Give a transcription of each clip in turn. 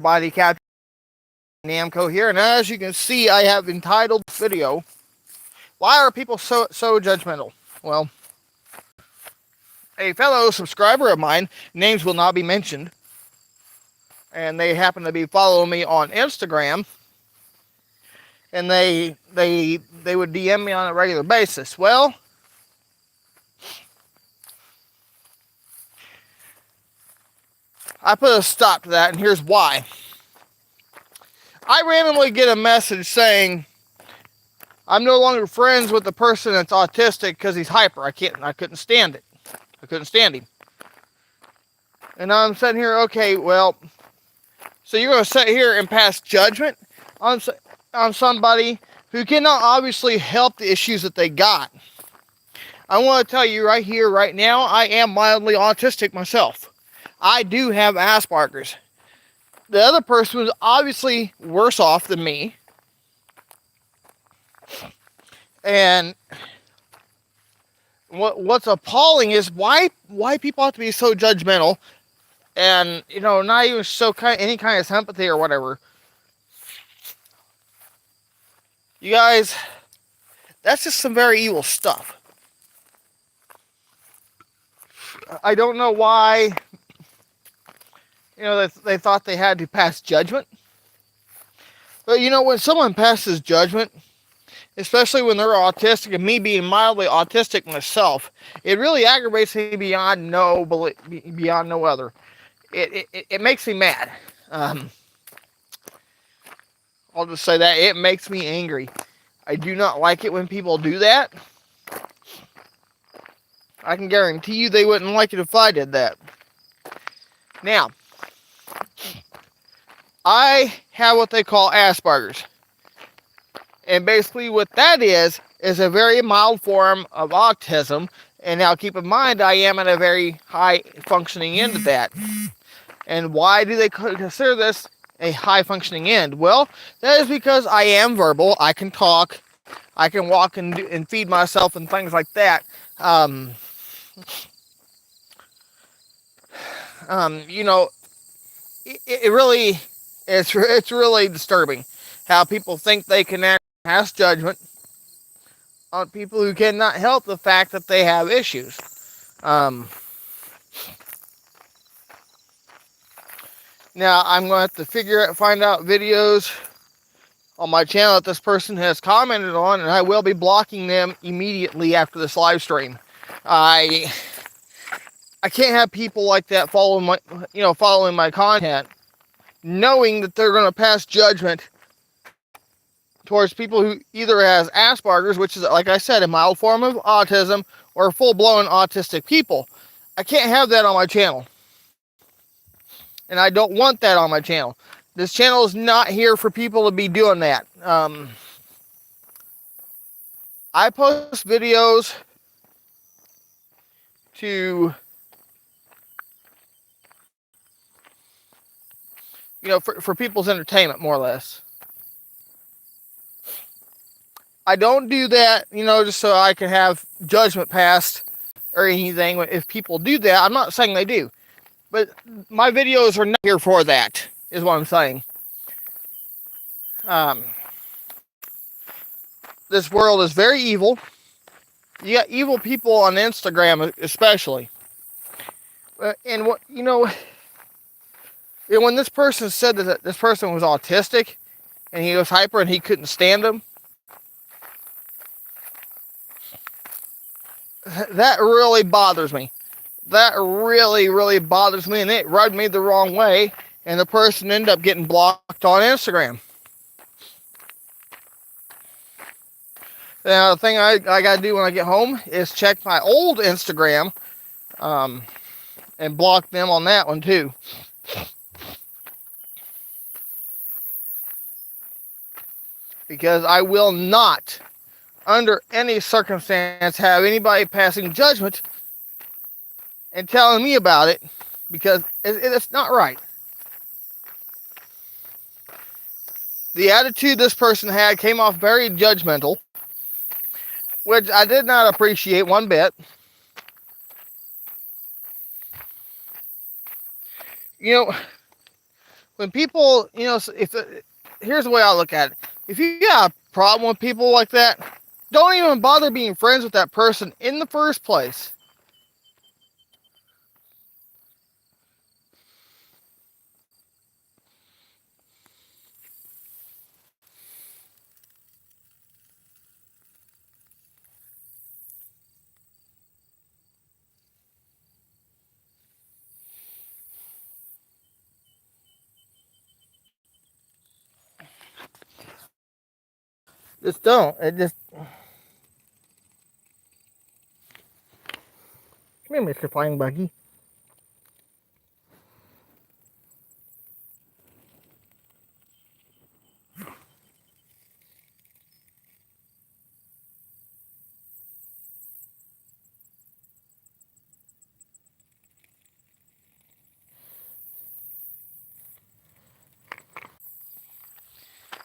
Body Captain Namco here, and as you can see, I have entitled this video, "Why are people so judgmental?" Well, a fellow subscriber of mine, names will not be mentioned, and they happen to be following me on Instagram, and they would DM me on a regular basis. Well, I put a stop to that, and here's why. I randomly get a message saying, "I'm no longer friends with the person that's autistic because he's hyper. I couldn't stand it. I couldn't stand him." And I'm sitting here, okay, well, so you're going to sit here and pass judgment on somebody who cannot obviously help the issues that they got. I want to tell you right here, right now, I am mildly autistic myself. I do have Asperger's. The other person was obviously worse off than me. And what's appalling is why people have to be so judgmental and, not even show any kind of sympathy or whatever. You guys, that's just some very evil stuff. I don't know why, they thought they had to pass judgment. But, when someone passes judgment, especially when they're autistic, and me being mildly autistic myself, it really aggravates me beyond no other. It makes me mad. I'll just say that. It makes me angry. I do not like it when people do that. I can guarantee you they wouldn't like it if I did that. Now, I have what they call Asperger's. And basically what that is a very mild form of autism. And now keep in mind, I am at a very high functioning end of that. And why do they consider this a high functioning end? Well, that is because I am verbal. I can talk. I can walk and feed myself and things like that. It's really disturbing how people think they can pass judgment on people who cannot help the fact that they have issues. Now, I'm going to have to find out videos on my channel that this person has commented on, and I will be blocking them immediately after this live stream. I can't have people like that following my content, knowing that they're going to pass judgment towards people who either has Asperger's, which is, like I said, a mild form of autism, or full-blown autistic people. I can't have that on my channel. And I don't want that on my channel. This channel is not here for people to be doing that. I post videos for people's entertainment, more or less. I don't do that, just so I can have judgment passed or anything. If people do that, I'm not saying they do. But my videos are not here for that, is what I'm saying. This world is very evil. You got evil people on Instagram, especially. And when this person said that this person was autistic and he was hyper and he couldn't stand them, that really bothers me. That really, really bothers me, and it rubbed me the wrong way, and the person ended up getting blocked on Instagram. Now, the thing I got to do when I get home is check my old Instagram and block them on that one, too. Because I will not, under any circumstance, have anybody passing judgment and telling me about it, because it's not right. The attitude this person had came off very judgmental, which I did not appreciate one bit. when people, here's the way I look at it. If you got a problem with people like that, don't even bother being friends with that person in the first place. Just don't. Come here, Mr. Flying Buggy.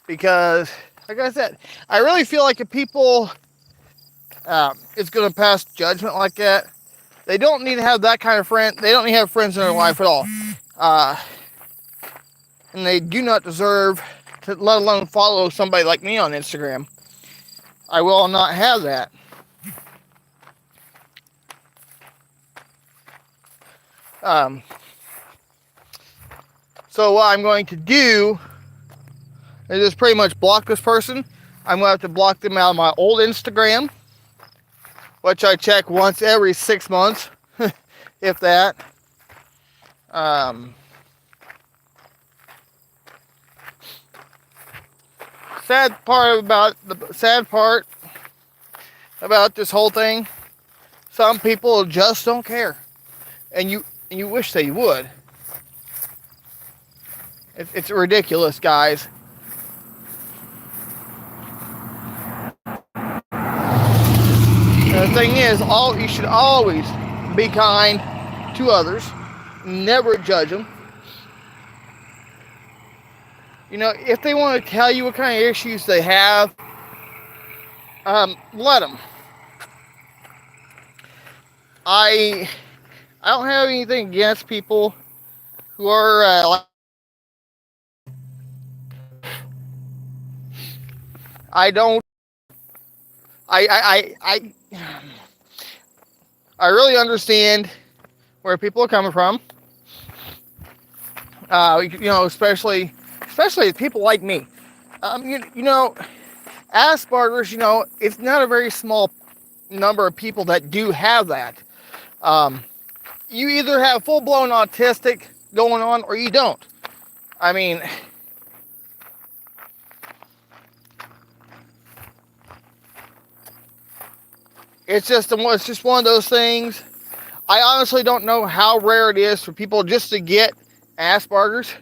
Because, like I said, I really feel like if people is going to pass judgment like that, they don't need to have that kind of friend. They don't need to have friends in their life at all. And they do not deserve to, let alone follow somebody like me on Instagram. I will not have that. So what I'm going to do is just pretty much block this person. I'm going to have to block them out of my old Instagram, which I check once every 6 months, if that. Sad part about this whole thing, some people just don't care, and you wish they would. It's ridiculous, guys. And the thing is, you should always be kind to others. Never judge them. If they want to tell you what kind of issues they have, let them. I don't have anything against people who are I don't. I really understand where people are coming from. Especially people like me. Asperger's. It's not a very small number of people that do have that. You either have full-blown autistic going on, or you don't. I mean, it's just one of those things. I honestly don't know how rare it is for people just to get Asperger's.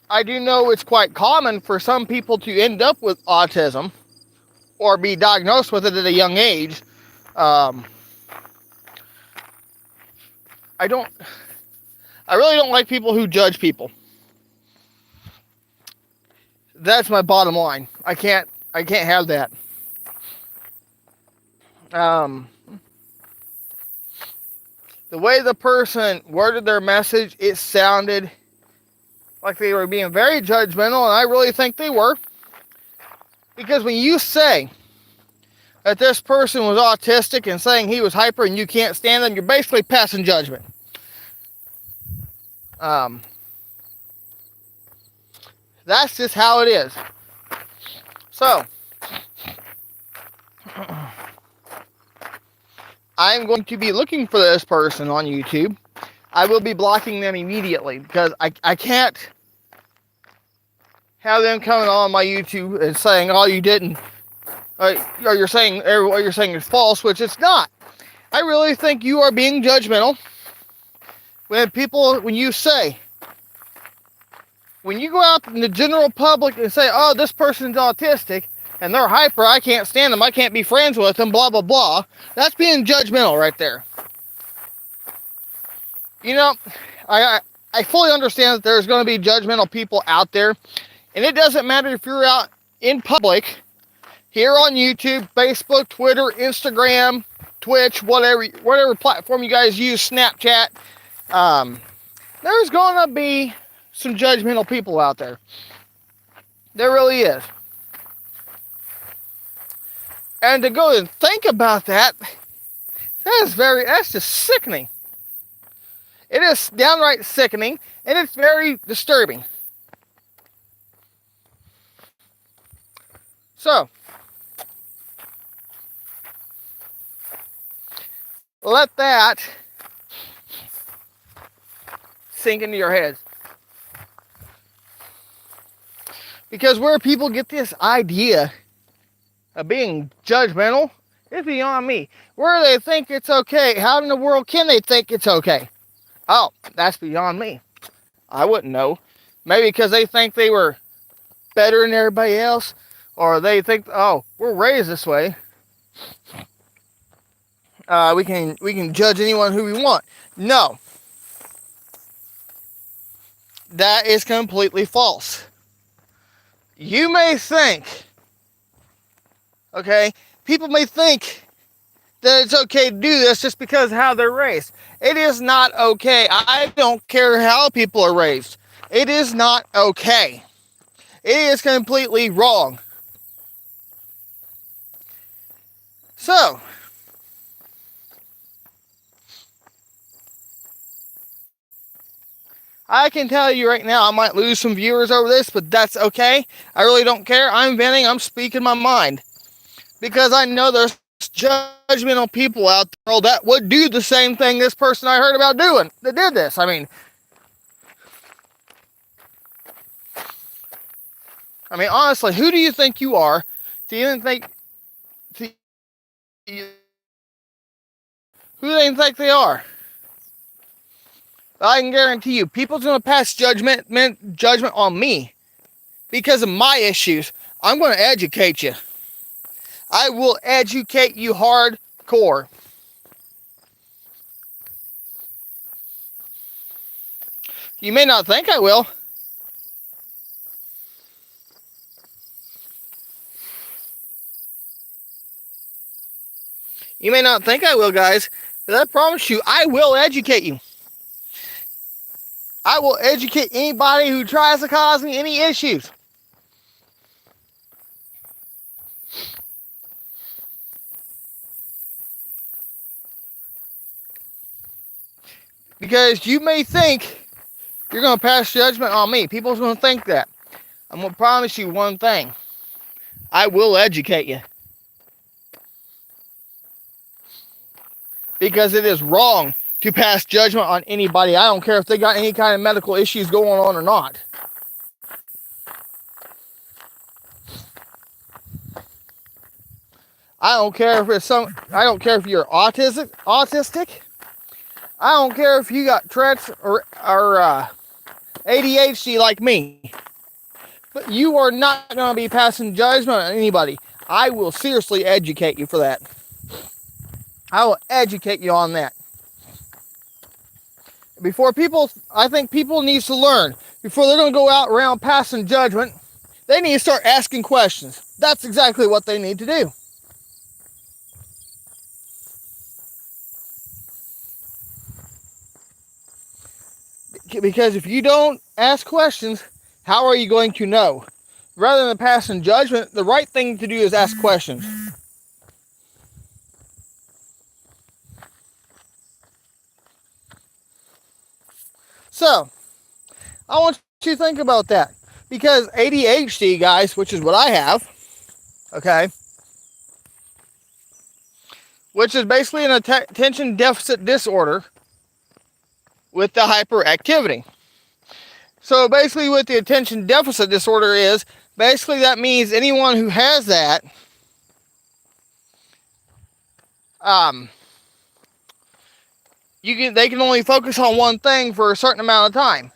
I do know it's quite common for some people to end up with autism or be diagnosed with it at a young age. I really don't like people who judge people. That's my bottom line. I can't have that. The way the person worded their message, it sounded like they were being very judgmental, and I really think they were. Because when you say that this person was autistic and saying he was hyper and you can't stand them, you're basically passing judgment. That's just how it is. So, I'm going to be looking for this person on YouTube. I will be blocking them immediately because I can't have them coming on my YouTube and saying, "Oh, you didn't," or you're saying what you're saying is false, which it's not. I really think you are being judgmental when you go out in the general public and say, "Oh, this person's autistic and they're hyper, I can't stand them, I can't be friends with them, blah, blah, blah." That's being judgmental right there. I fully understand that there's going to be judgmental people out there, and it doesn't matter if you're out in public, here on YouTube, Facebook, Twitter, Instagram, Twitch, whatever platform you guys use, Snapchat. There's going to be some judgmental people out there. There really is. And to go and think about that, that's just sickening. It is downright sickening, and it's very disturbing. So, let that sink into your heads. Because where people get this idea of being judgmental is beyond me. Where they think it's okay, how in the world can they think it's okay? Oh, that's beyond me. I wouldn't know. Maybe because they think they were better than everybody else, or they think, oh, we're raised this way. We can judge anyone who we want. No. That is completely false. You may think, okay, people may think that it's okay to do this just because of how they're raised. It is not okay. I don't care how people are raised. It is not okay. It is completely wrong. So, I can tell you right now, I might lose some viewers over this, but that's okay. I really don't care. I'm venting. I'm speaking my mind. Because I know there's judgmental people out there that would do the same thing this person I heard about doing, that did this. I mean, honestly, who do you think you are to even think, who do they think they are? I can guarantee you, people's going to pass judgment on me because of my issues. I'm going to educate you. I will educate you hardcore. You may not think I will. You may not think I will, guys, but I promise you, I will educate you. I will educate anybody who tries to cause me any issues. Because you may think you're going to pass judgment on me. People's going to think that. I'm going to promise you one thing. I will educate you. Because it is wrong to pass judgment on anybody. I don't care if they got any kind of medical issues going on or not. I don't care if you're autistic. I don't care if you got Tourette's or ADHD like me. But you are not going to be passing judgment on anybody. I will seriously educate you for that. I will educate you on that. I think people need to learn. Before they're going to go out around passing judgment, they need to start asking questions. That's exactly what they need to do. Because if you don't ask questions, how are you going to know? Rather than passing judgment, the right thing to do is ask questions. So, I want you to think about that. Because ADHD, guys, which is what I have, okay, which is basically an attention deficit disorder with the hyperactivity. So basically what the attention deficit disorder is, basically that means anyone who has that, they can only focus on one thing for a certain amount of time.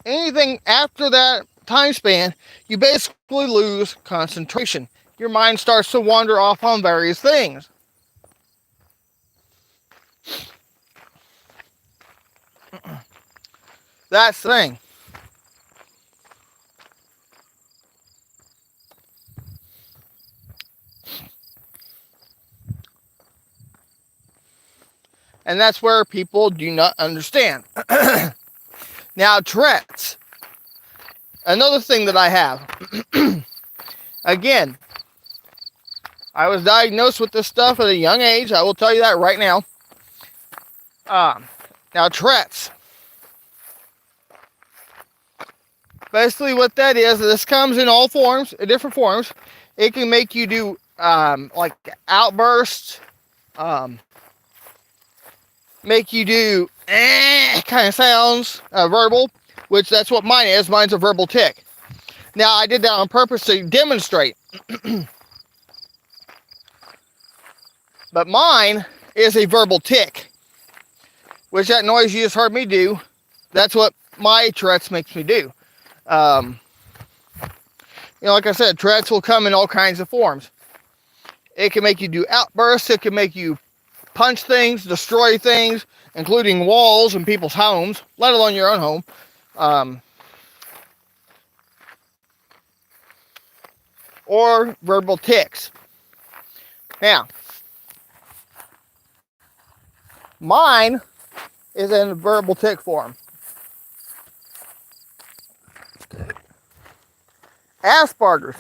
Anything after that time span, you basically lose concentration. Your mind starts to wander off on various things. That's the thing. And that's where people do not understand. Now, Tourette's. another thing that I have, again, I was diagnosed with this stuff at a young age. I will tell you that right now. Now, Tourette's. Basically, what that is, this comes in all forms, different forms. It can make you do like outbursts, make you do kind of sounds, verbal, which that's what mine is. Mine's a verbal tic. Now, I did that on purpose to demonstrate. But mine is a verbal tic, which that noise you just heard me do, that's what my Tourette's makes me do. Like I said, Tourette's will come in all kinds of forms. It can make you do outbursts. It can make you punch things, destroy things, including walls in people's homes, let alone your own home. Or verbal tics. Now, mine is in verbal tic form. Asperger's.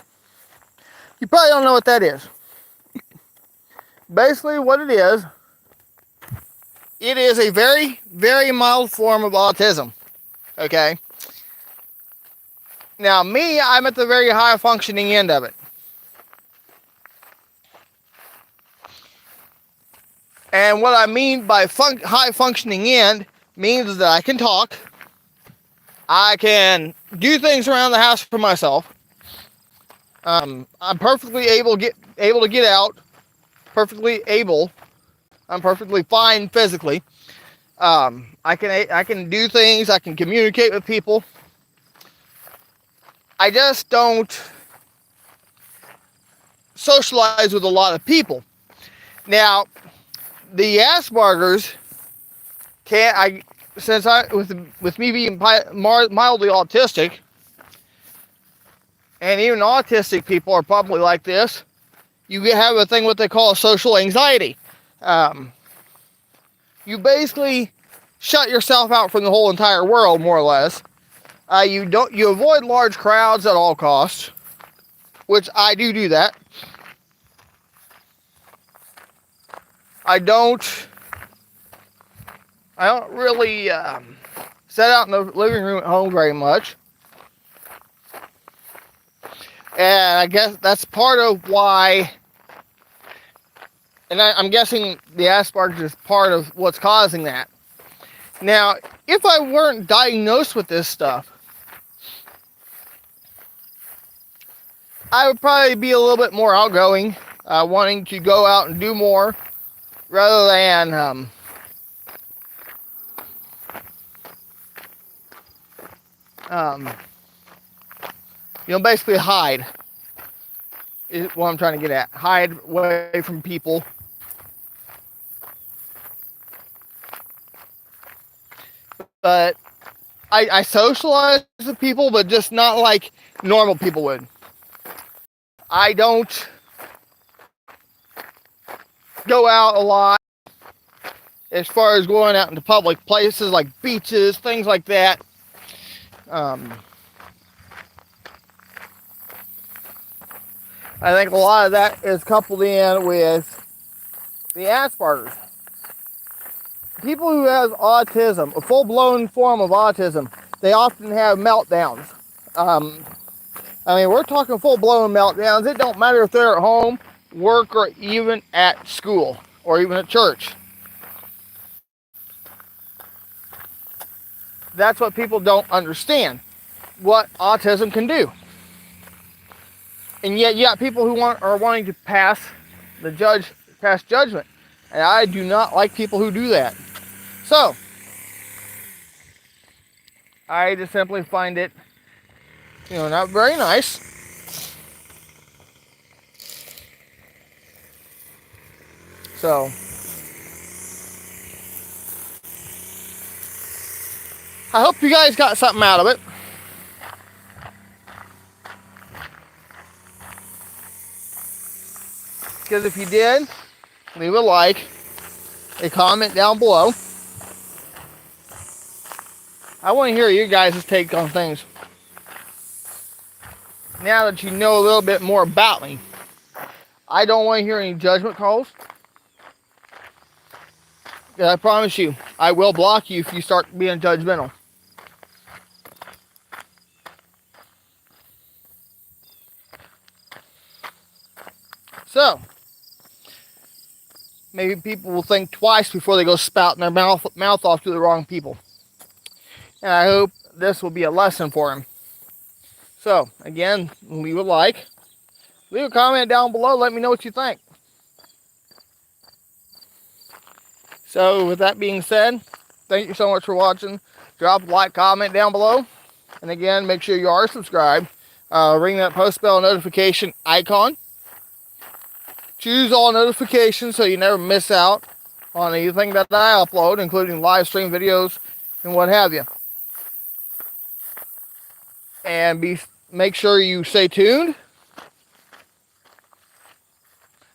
You probably don't know what that is. Basically, what it is a very, very mild form of autism. Okay? Now, me, I'm at the very high functioning end of it. And what I mean by high functioning end means that I can talk. I can do things around the house for myself. I'm perfectly able to get out. I'm perfectly fine physically. I can do things. I can communicate with people. I just don't socialize with a lot of people. Now, the Asperger's with me being mildly autistic, and even autistic people are probably like this. You have a thing what they call social anxiety. You basically shut yourself out from the whole entire world, more or less. You avoid large crowds at all costs, which I do that. I don't really sit out in the living room at home very much. And I guess that's part of why, and I'm guessing the Asperger's is part of what's causing that. Now, if I weren't diagnosed with this stuff, I would probably be a little bit more outgoing, wanting to go out and do more, rather than basically hide is what I'm trying to get at. Hide away from people. But I socialize with people, but just not like normal people would. I don't go out a lot as far as going out into public places like beaches, things like that. I think a lot of that is coupled in with the Asperger's. People who have autism, a full-blown form of autism, they often have meltdowns. We're talking full-blown meltdowns. It don't matter if they're at home, work, or even at school, or even at church. That's what people don't understand, what autism can do. And yet you got people who are wanting to pass judgment. And I do not like people who do that. So, I just simply find it, not very nice. So, I hope you guys got something out of it. Because if you did, leave a like, a comment down below. I want to hear your guys' take on things. now that you know a little bit more about me, I don't want to hear any judgment calls. I promise you, I will block you if you start being judgmental. So, maybe people will think twice before they go spouting their mouth off to the wrong people. And I hope this will be a lesson for them. So, again, leave a like. Leave a comment down below. Let me know what you think. So, with that being said, thank you so much for watching. Drop a like, comment down below. And again, make sure you are subscribed. Ring that post bell notification icon. Choose all notifications so you never miss out on anything that I upload, including live stream videos and what have you. And make sure you stay tuned,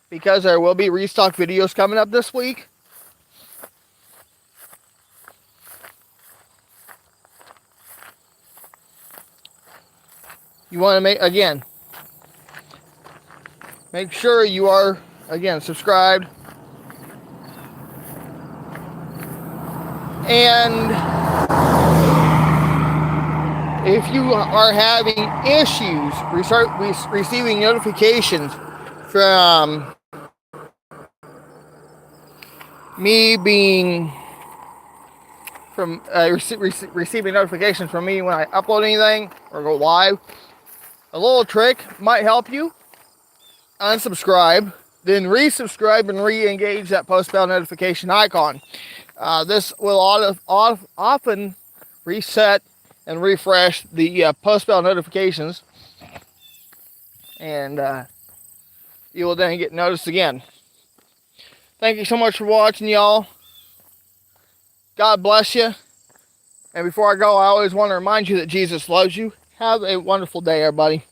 because there will be restock videos coming up this week. You want to make sure you are, again, subscribed. And if you are having issues receiving notifications from me receiving notifications from me when I upload anything or go live, a little trick might help you. Unsubscribe, then resubscribe and re-engage that post bell notification icon. This will often reset and refresh the post bell notifications, and you will then get noticed again. Thank you so much for watching, y'all. God bless you. And before I go, I always want to remind you that Jesus loves you. Have a wonderful day, everybody.